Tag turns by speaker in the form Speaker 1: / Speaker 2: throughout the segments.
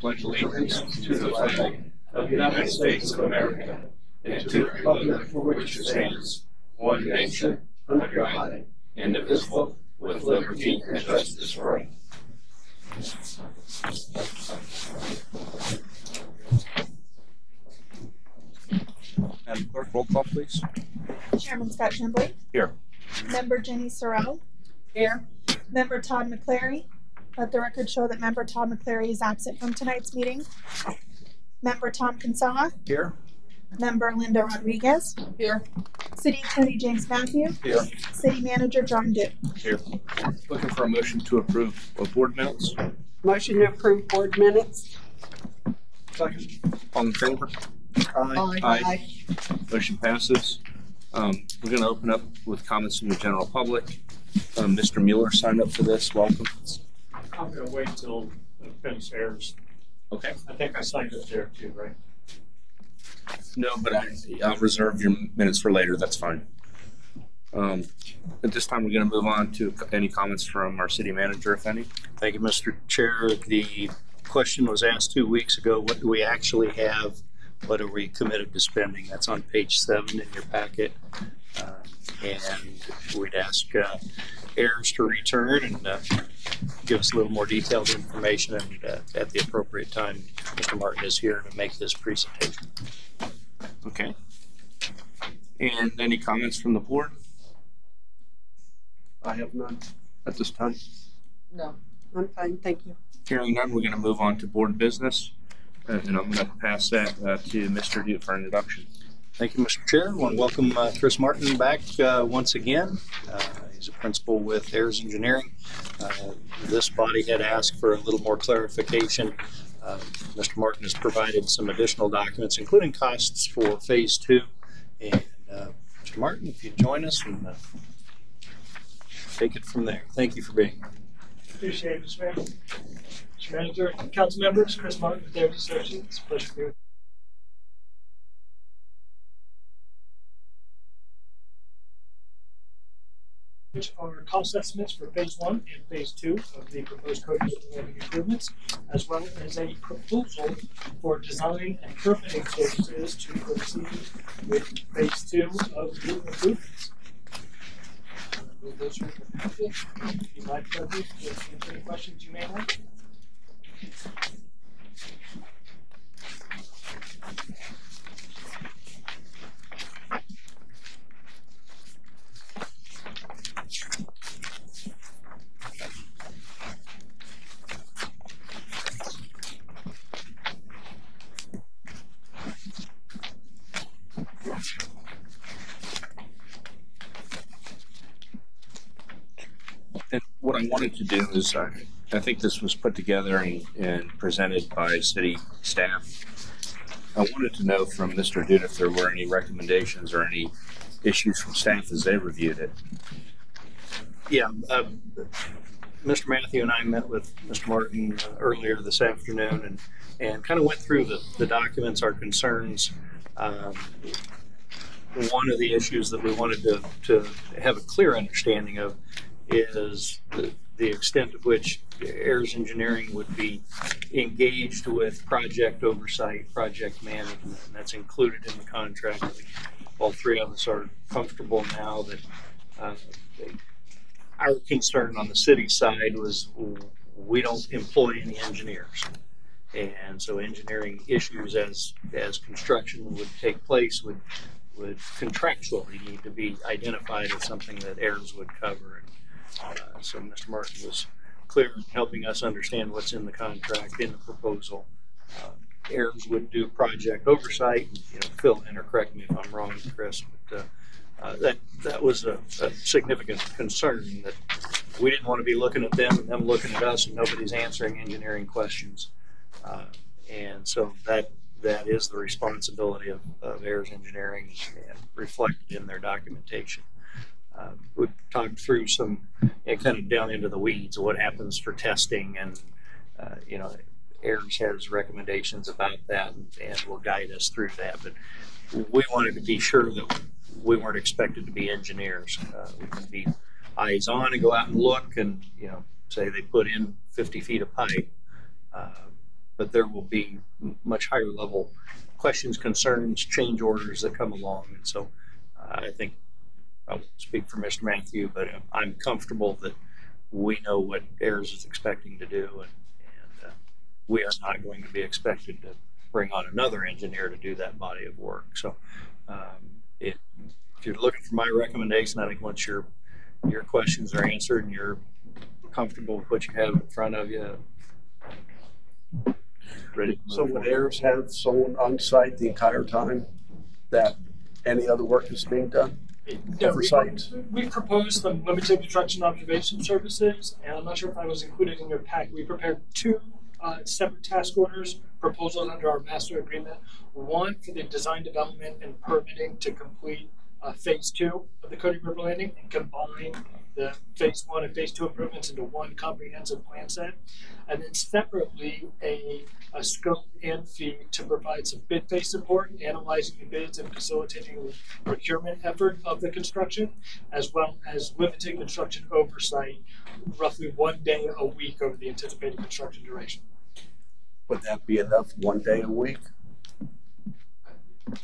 Speaker 1: pledge allegiance to the flag of the United States of America and to the republic for which it stands, one nation, under God, indivisible, with liberty and justice for all. Madam Clerk, roll call, please.
Speaker 2: Chairman Scott Tremblay.
Speaker 1: Here.
Speaker 2: Member Jenny Sorrell. Here. Member Todd McClary. Let the record show that Member Todd McClary is absent from tonight's meeting. Member Tom Kinsella.
Speaker 1: Here.
Speaker 2: Member Linda Rodriguez. Here. City Attorney James Matthew.
Speaker 1: Here.
Speaker 2: City Manager John Duke.
Speaker 1: Here. Looking for a motion to approve of board minutes.
Speaker 3: Motion to approve board minutes.
Speaker 1: Second. All in favor?
Speaker 3: Aye.
Speaker 1: Aye. Motion passes. We're going to open up with comments from the general public. Mr. Mueller signed up for this. Welcome.
Speaker 4: I'm going to wait until the finish airs.
Speaker 1: Okay.
Speaker 4: I think I signed up there too, right?
Speaker 1: No, but I'll reserve your minutes for later. That's fine. At this time, we're going to move on to any comments from our city manager, if any.
Speaker 5: Thank you, Mr. Chair. The question was asked 2 weeks ago. What do we actually have? What are we committed to spending? That's on page 7 in your packet. And we'd ask heirs to return and give us a little more detailed information. And at the appropriate time, Mr. Martin is here to make this presentation.
Speaker 1: Okay. And any comments from the board?
Speaker 3: I have none.
Speaker 1: At this time?
Speaker 3: No. I'm fine, thank you.
Speaker 1: Hearing none, we're going to move on to board business. And I'm going to pass that to Mr. Duke for introduction.
Speaker 5: Thank you, Mr. Chair. I want to welcome Chris Martin back once again. He's a principal with Ayers Engineering. This body had asked for a little more clarification. Mr. Martin has provided some additional documents, including costs for Phase 2. And Mr. Martin, if you'd join us and take it from there. Thank you for being here.
Speaker 4: Appreciate it, Mr. Mayor. Mr. Manager, council members, Chris Martin with Ayers Associates. It's a pleasure to be with you. Which are cost estimates for Phase 1 and Phase 2 of the proposed code living improvements, as well as a proposal for design and permitting services to proceed with Phase 2 of the improvements. Those are in the packet. If you'd like to answer any questions you may have.
Speaker 1: And what I wanted to do is, I think this was put together and presented by city staff. I wanted to know from Mr. Dude if there were any recommendations or any issues from staff as they reviewed it.
Speaker 5: Yeah, Mr. Matthew and I met with Mr. Martin earlier this afternoon and kind of went through the documents, our concerns. One of the issues that we wanted to have a clear understanding of is the extent to which Ayers Engineering would be engaged with project oversight, project management, and that's included in the contract. All three of us are comfortable now that our concern on the city side was we don't employ any engineers. And so engineering issues as construction would take place would contractually need to be identified as something that Ayers would cover. And so Mr. Martin was clear in helping us understand what's in the contract, in the proposal. Ayers would do project oversight. Fill in or correct me if I'm wrong, Chris, but that was a significant concern that we didn't want to be looking at them and them looking at us and nobody's answering engineering questions. And so that is the responsibility of Ayers Engineering and reflected in their documentation. We talked through some kind of down into the weeds of what happens for testing, and Ayers has recommendations about that and will guide us through that. But we wanted to be sure that we weren't expected to be engineers. We could be eyes on and go out and look and say they put in 50 feet of pipe. but there will be much higher level questions, concerns, change orders that come along. And so I think I won't speak for Mr. Matthew, but I'm comfortable that we know what AIRS is expecting to do, and we are not going to be expected to bring on another engineer to do that body of work. So if you're looking for my recommendation, I think once your questions are answered and you're comfortable with what you have in front of you, ready to move
Speaker 6: So would
Speaker 5: forward.
Speaker 6: AIRS have someone on site the entire time that any other work is being done?
Speaker 4: Yeah,
Speaker 6: Oversight?
Speaker 4: we proposed some limited construction observation services, and I'm not sure if I was included in your pack. We prepared two separate task orders, proposals under our master agreement. One for the design, development, and permitting to complete phase 2 of the Cody River Landing and combine the phase 1 and phase 2 improvements into one comprehensive plan set. And then separately, a scope and fee to provide some bid phase support, analyzing the bids and facilitating the procurement effort of the construction, as well as limited construction oversight, roughly 1 day a week over the anticipated construction duration.
Speaker 6: Would that be enough 1 day a week?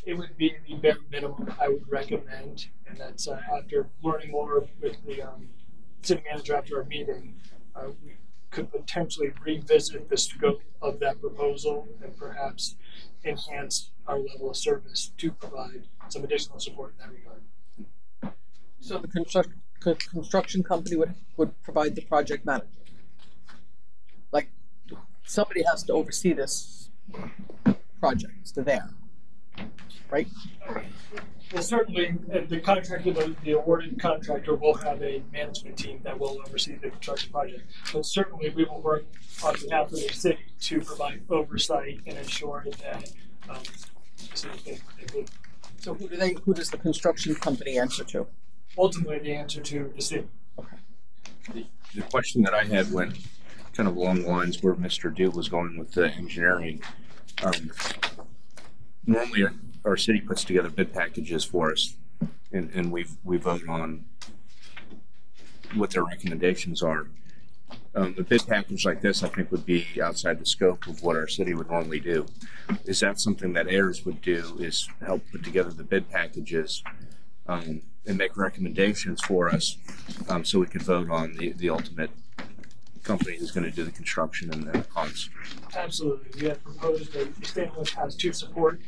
Speaker 4: It would be the bare minimum I would recommend, and that's after learning more with the city manager after our meeting, we could potentially revisit the scope of that proposal and perhaps enhance our level of service to provide some additional support in that regard.
Speaker 7: So the construction company would provide the project manager. Like, somebody has to oversee this project. They're there, right?
Speaker 4: Well, certainly, the contractor, the awarded contractor will have a management team that will oversee the construction project. But certainly, we will work on behalf of the city to provide oversight and ensure that the city can include.
Speaker 7: So who does the construction company answer to?
Speaker 4: Ultimately, the answer to the city.
Speaker 1: The question that I had went kind of along the lines where Mr. Dew was going with the engineering. Normally, our city puts together bid packages for us, and we vote on what their recommendations are. A bid package like this, I think, would be outside the scope of what our city would normally do. Is that something that AIRS would do, is help put together the bid packages and make recommendations for us so we could vote on the ultimate company who's going to do the construction and the costs?
Speaker 4: Absolutely. We have proposed a statement which has to support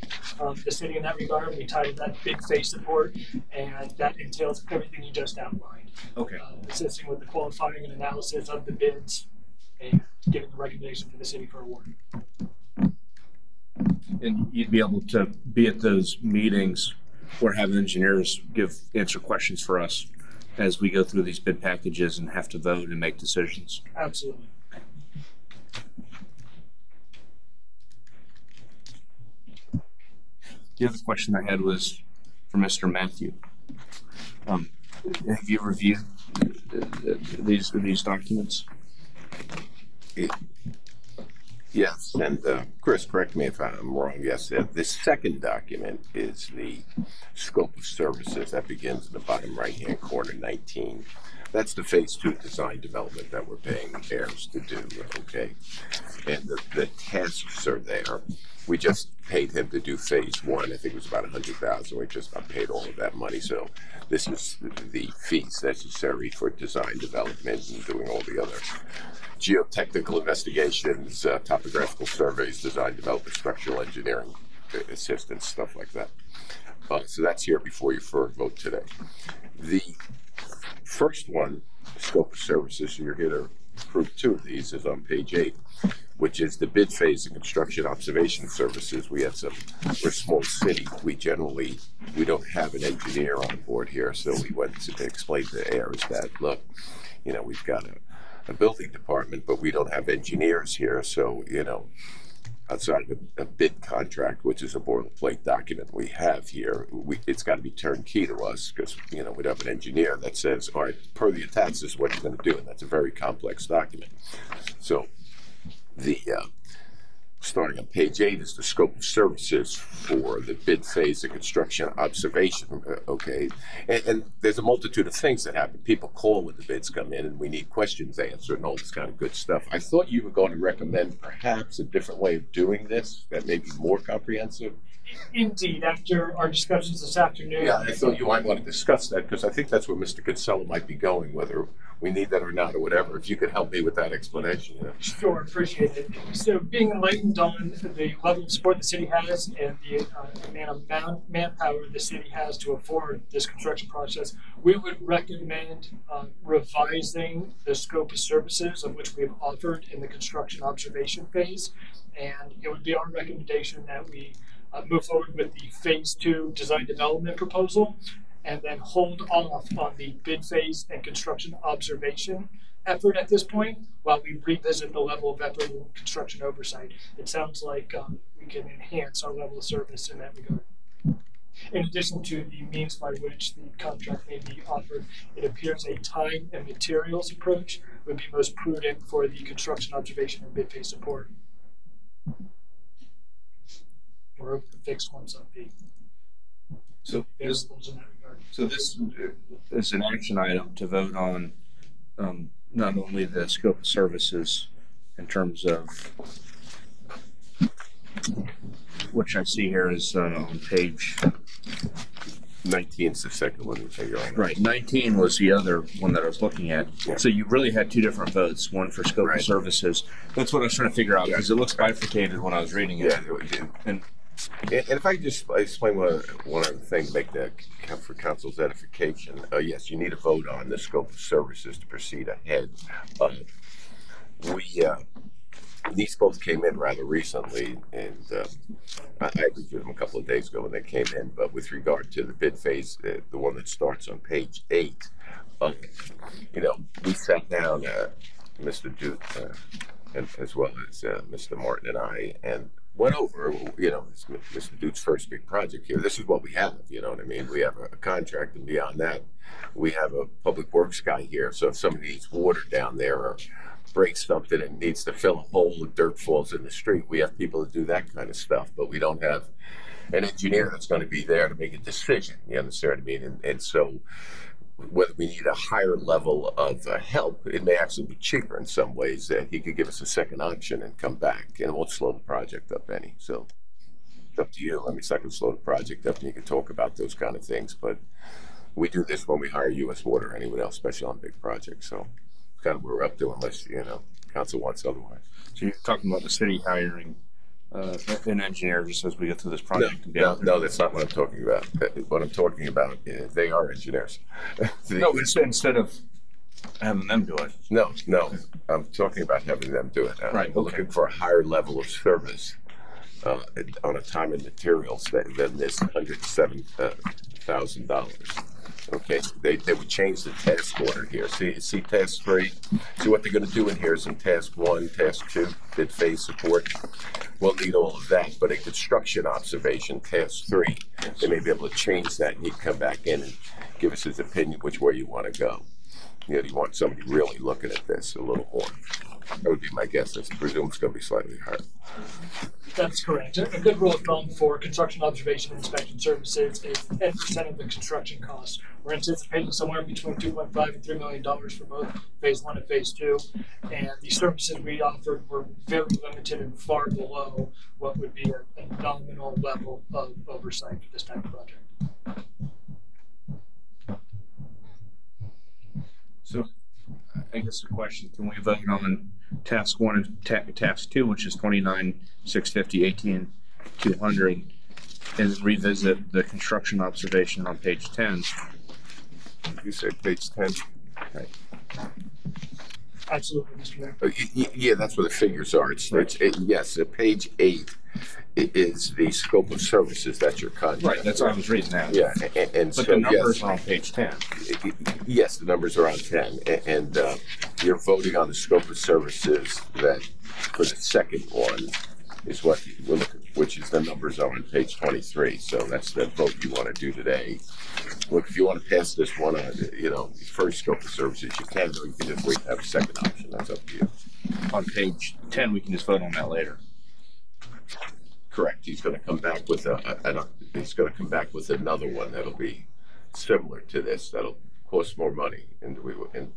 Speaker 4: the city in that regard. We titled that big phase support, and that entails everything you just outlined.
Speaker 1: Okay.
Speaker 4: Assisting with the qualifying and analysis of the bids and giving the recommendation for the city for award.
Speaker 1: And you'd be able to be at those meetings or have engineers answer questions for us as we go through these bid packages and have to vote and make decisions.
Speaker 4: Absolutely.
Speaker 1: The other question I had was for Mr. Matthew. Have you reviewed these documents?
Speaker 8: Yes, and Chris, correct me if I'm wrong. Yes, the second document is the scope of services that begins in the bottom right-hand corner, 19. That's the phase 2 design development that we're paying AIRS to do, okay? And the tasks are there. We just paid him to do phase 1. I think it was about $100,000. We just paid all of that money. So this is the fees necessary for design development and doing all the other geotechnical investigations, topographical surveys, design development, structural engineering assistance, stuff like that. So that's here before you for a vote today. The first one, scope of services, you're here to approve 2 of these, is on page 8, which is the bid phase and construction observation services. We're a small city. We don't have an engineer on board here, so we went to explain to AIRS that, look, we've got a building department, but we don't have engineers here. So, outside of a bid contract, which is a boilerplate document we have here, it's got to be turnkey to us because, we don't have an engineer that says, all right, per the attached, this is what you're going to do. And that's a very complex document. So the starting on page 8 is the scope of services for the bid phase of construction observation. Okay, and there's a multitude of things that happen. People call when the bids come in, and we need questions answered and all this kind of good stuff. I thought you were going to recommend perhaps a different way of doing this that may be more comprehensive.
Speaker 4: Indeed, after our discussions this afternoon.
Speaker 8: Yeah, I thought you might want to discuss that because I think that's where Mr. Kinsella might be going, whether we need that or not or whatever. If you could help me with that explanation. You know.
Speaker 4: Sure, appreciate it. So being enlightened on the level of support the city has and the amount of manpower the city has to afford this construction process, we would recommend revising the scope of services of which we have offered in the construction observation phase. And it would be our recommendation that we move forward with the phase 2 design development proposal and then hold off on the bid phase and construction observation effort at this point while we revisit the level of effort in construction oversight. It sounds like we can enhance our level of service in that regard. In addition to the means by which the contract may be offered, it appears a time and materials approach would be most prudent for the construction observation and bid phase support. Or over the fixed ones on the
Speaker 1: So this,
Speaker 4: variables in that regard.
Speaker 1: so this is an action item to vote on not only the scope of services in terms of, which I see here is on page
Speaker 8: 19 is the second one that you're on.
Speaker 1: right. 19 was the other one that I was looking at.
Speaker 8: Yeah.
Speaker 1: So you really had two different votes, one for scope
Speaker 8: Right.
Speaker 1: of services. That's what I was trying to figure out because it looks bifurcated when I was reading it.
Speaker 8: Yeah,
Speaker 1: And
Speaker 8: and if I could just explain one other thing to make that for council's edification. Yes, you need a vote on the scope of services to proceed ahead. These both came in rather recently, and I agreed with them a couple of days ago when they came in. But with regard to the bid phase, the one that starts on page 8, we sat down, Mr. Duke, and as well as Mr. Martin and I, and went over, it's Mr. Duke's first big project here. This is what we have, you know what I mean? We have a contract, and beyond that, we have a public works guy here. So if somebody needs water down there or breaks something and needs to fill a hole and dirt falls in the street, we have people to do that kind of stuff, but we don't have an engineer that's going to be there to make a decision. You understand what I mean? And so whether we need a higher level of help, it may actually be cheaper in some ways that he could give us a second option and come back, and it won't slow the project up any. So it's up to you. I mean, it's not going to slow the project up, and you can talk about those kind of things, but we do this when we hire U.S. Water or anyone else, especially on big projects. So it's kind of what we're up to, unless, council wants otherwise.
Speaker 1: so you're talking about the city hiring an engineer just as we go through this project.
Speaker 8: No, that's not what I'm talking about. What I'm talking about is they are engineers.
Speaker 1: No, instead of having them do it.
Speaker 8: No, I'm talking about having them do it.
Speaker 1: Right,
Speaker 8: We're
Speaker 1: okay.
Speaker 8: looking for a higher level of service on a time and materials than this $107,000. Okay, they would change the task order here. See task 3? See what they're going to do in here is in task 1, task 2, bid phase support. We'll need all of that, but a construction observation, task 3, they may be able to change that, and he'd come back in and give us his opinion which way you want to go. Do you want somebody really looking at this a little more? That would be my guess. I presume it's going to be slightly higher.
Speaker 4: That's correct. A good rule of thumb for construction observation and inspection services is 10% of the construction costs. We're anticipating somewhere between $2.5 and $3 million for both phase 1 and phase 2. And the services we offered were very limited and far below what would be a nominal level of oversight for this type of project.
Speaker 1: So I guess the question, can we vote on task 1 and task 2, which is 29,650, 18,200, and then revisit the construction observation on page 10?
Speaker 8: You said page 10?
Speaker 1: Right.
Speaker 4: Absolutely, Mr. Mayor.
Speaker 8: Yeah, that's where the figures are. Yes, page 8 is the scope of services. That's your contract.
Speaker 1: Right, that's what I was reading now.
Speaker 8: Yeah, and
Speaker 1: But
Speaker 8: so
Speaker 1: the numbers
Speaker 8: yes,
Speaker 1: are on page 10.
Speaker 8: yes, the numbers are on 10, and you're voting on the scope of services that for the second one is what we're looking, which is the numbers are on page 23. So that's the vote you want to do today. Look, if you want to pass this one on, first scope of services, you can, or you can just wait to have a second option. That's up to you.
Speaker 1: On page 10, we can just vote on that later.
Speaker 8: Correct. He's going to come back with he's going to come back with another one that'll be similar to this. That'll cost more money, and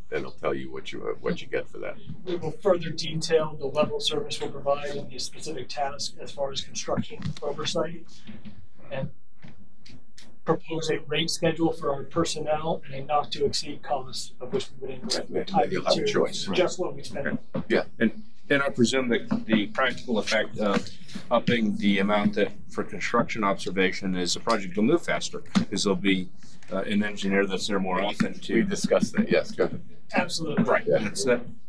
Speaker 8: then he'll tell you what you get for that.
Speaker 4: We will further detail the level of service we'll provide and the specific task as far as construction oversight, and propose a rate schedule for our personnel and a not to exceed cost of which we would indirectly tie
Speaker 8: You'll have a choice.
Speaker 4: just what we spend.
Speaker 8: Yeah.
Speaker 1: And I presume that the practical effect of upping the amount that for construction observation is the project will move faster, because there'll be an engineer that's there more often to.
Speaker 8: We discussed that. Yes. Go ahead.
Speaker 4: Absolutely.
Speaker 1: Right.
Speaker 8: Yeah.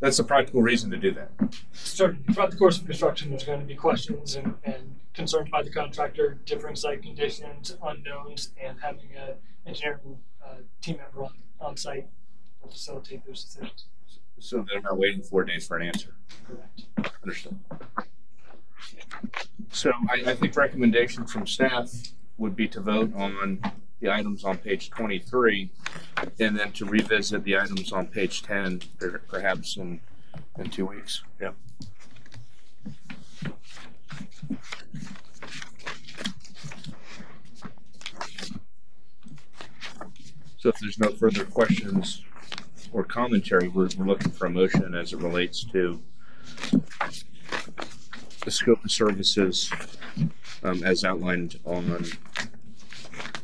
Speaker 1: That's the practical reason to do that.
Speaker 4: Certainly, throughout the course of construction, there's going to be questions and concerns by the contractor, differing site conditions, unknowns, and having an engineering team member on site will facilitate those decisions.
Speaker 1: So they're not waiting 4 days for an answer.
Speaker 4: Correct.
Speaker 1: Understood. So I think recommendation from staff would be to vote on the items on page 23, and then to revisit the items on page 10, perhaps in 2 weeks. Yeah. So if there's no further questions or commentary, we're looking for a motion as it relates to the scope of services as outlined on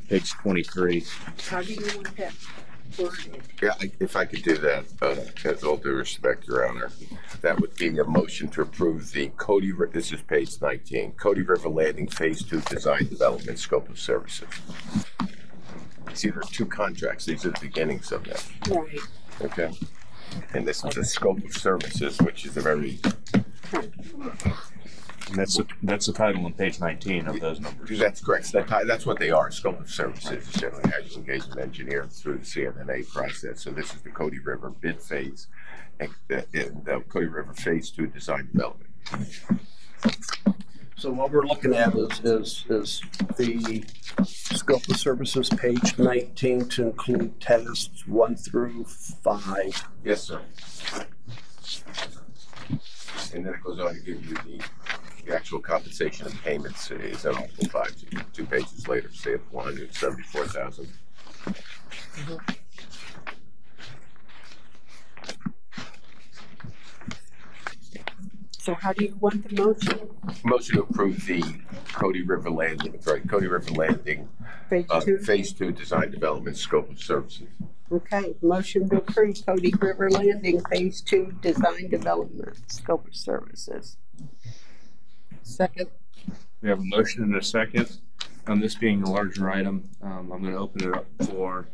Speaker 1: page 23.
Speaker 3: How do you want that worded?
Speaker 8: Yeah, if I could do that, with all due respect, Your Honor, that would be a motion to approve the this is page 19, Cody River Landing Phase 2 Design Development Scope of Services. See, there are 2 contracts. These are the beginnings of that.
Speaker 3: Right.
Speaker 8: Okay. And this is the scope of services, which is a very.
Speaker 1: And that's the title on page 19 of those numbers.
Speaker 8: That's correct. That's what they are. Scope of services is generally how you engage an engineer through the CNNA process. So this is the Cody River bid phase and the Cody River Phase 2 Design Development.
Speaker 6: So what we're looking at is the scope of services, page 19, to include tasks 1 through 5.
Speaker 8: Yes, sir. And then it goes on to give you the actual compensation and payments is on Article 5, 2 pages later, say it's $174,000.
Speaker 3: So how do you want the motion?
Speaker 8: Motion to approve the Cody River Landing
Speaker 3: Phase 2?
Speaker 8: Phase 2 Design Development Scope of Services.
Speaker 3: Okay, motion to approve Cody River Landing Phase 2 Design Development Scope of Services.
Speaker 7: Second.
Speaker 1: We have a motion and a second. On this being a larger item, I'm going to open it up for,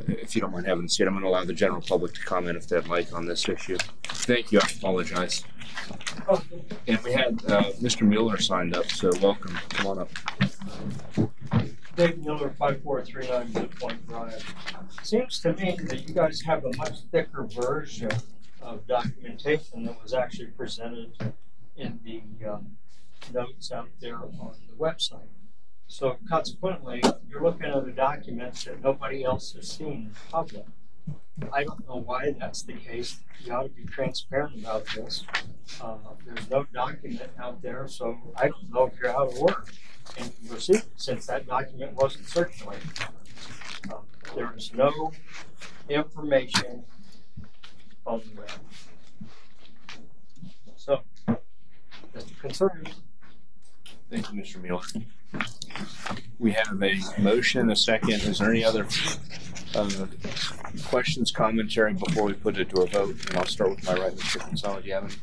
Speaker 1: if you don't mind having a seat, I'm going to allow the general public to comment if they'd like on this issue. Thank you. I apologize. And we had Mr. Mueller signed up, so welcome. Come on up.
Speaker 9: Dave Mueller, 5439 Good Point Drive. Seems to me that you guys have a much thicker version of documentation that was actually presented in the notes out there on the website. So consequently, you're looking at a document that nobody else has seen in public. I don't know why that's the case. You ought to be transparent about this. There's no document out there, so I don't know if you're out of work and you received it since that document wasn't circulated. There is no information on the web. So, just a concern.
Speaker 1: Thank you, Mr. Mueller. We have a motion, a second. Is there any other questions, commentary before we put it to a vote? And I'll start with my right, Mr. Consala. Do you have any?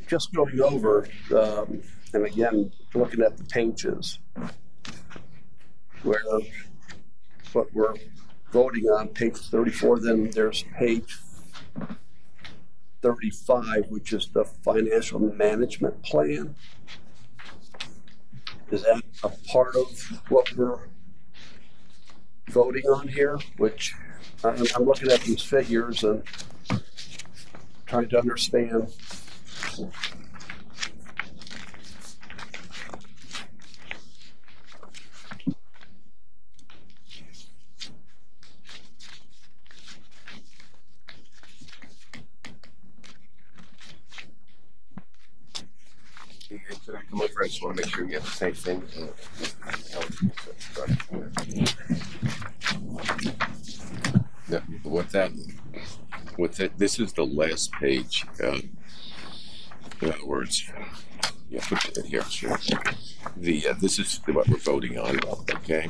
Speaker 6: Just going over, and again, looking at the pages, where what we're voting on, page 34, then there's page 35, which is the financial management plan. Is that a part of what we're voting on here? Which I'm looking at these figures and trying to understand.
Speaker 8: just want to make sure you have the same thing. This is the last page. In other words, put it here. Sure. This is what we're voting on, okay?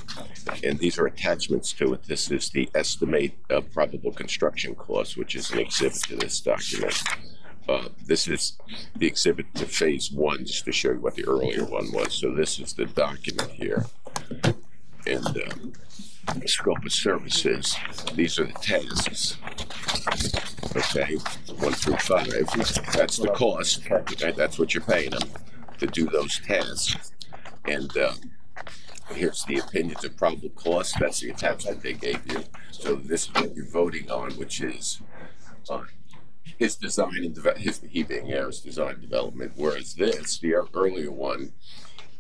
Speaker 8: And these are attachments to it. This is the estimate of probable construction costs, which is an exhibit to this document. This is the exhibit to phase 1, just to show you what the earlier one was. So this is the document here. And scope of services, these are the tasks. Okay, 1 through 5, that's the cost. Okay, that's what you're paying them to do those tasks. And here's the opinions of probable cost. That's the attachment they gave you. So this is what you're voting on, which is his design and he being Harris design development. Whereas this, the earlier one,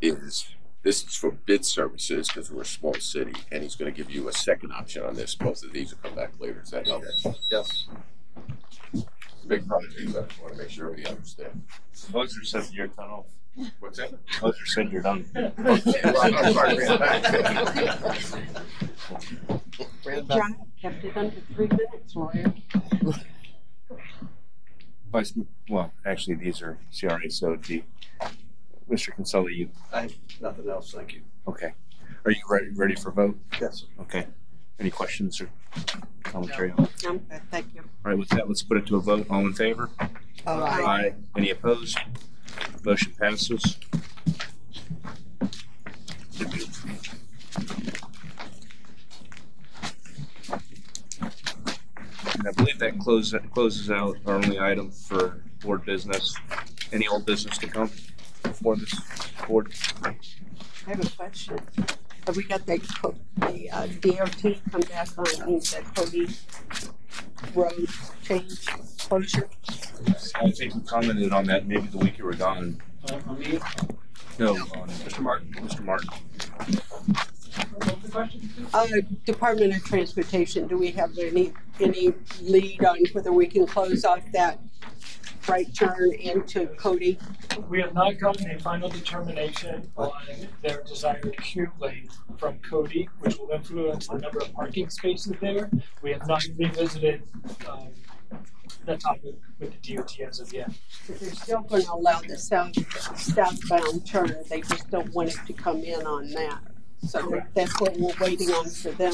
Speaker 8: this is for bid services because we're a small city, and he's going to give you a second option on this. Both of these will come back later. Is that okay? Yes. It's a big project, but I want to make sure we understand.
Speaker 1: Moser said you're done off.
Speaker 8: What's that?
Speaker 1: Moser said you're done.
Speaker 3: John kept it under 3 minutes, lawyer.
Speaker 1: Well, actually, these are CRA, so Mr. Kinsella,
Speaker 6: I have nothing else, thank you.
Speaker 1: okay. Are you ready for vote?
Speaker 6: Yes.
Speaker 1: Okay. Any questions or commentary?
Speaker 3: I'm good, thank you.
Speaker 1: All right, with that, let's put it to a vote. All in favor?
Speaker 3: Aye.
Speaker 1: Any opposed? Motion passes. And I believe that closes out our only item for board business. Any old business to come before this board?
Speaker 3: I have a question. Have we got the DOT come back on the Cody Road change closure?
Speaker 1: I think you commented on that maybe the week you were gone.
Speaker 4: On me?
Speaker 1: No, on Mr. Martin. Mr. Martin.
Speaker 4: What was the question, please?
Speaker 3: Department of Transportation, do we have any lead on whether we can close off that right turn into Cody?
Speaker 4: We have not gotten a final determination on their desired queue lane from Cody, which will influence the number of parking spaces there. We have not revisited that topic with the DOT as of yet.
Speaker 3: But they're still going to allow the southbound turn. They just don't want it to come in on that. So that's what we're waiting on for them.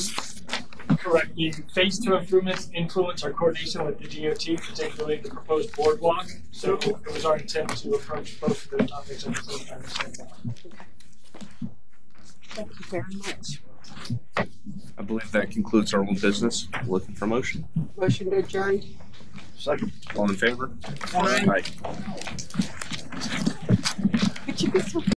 Speaker 4: Correct. The phase 2 improvements influence our coordination with the DOT, particularly the proposed boardwalk. So it was our intent to approach both of those topics at the same time.
Speaker 3: Thank you very much.
Speaker 1: I believe that concludes our old business. Looking for motion.
Speaker 3: Motion to adjourn.
Speaker 6: Second.
Speaker 1: All in favor?
Speaker 3: Aye.
Speaker 1: Aye.
Speaker 3: Could you be so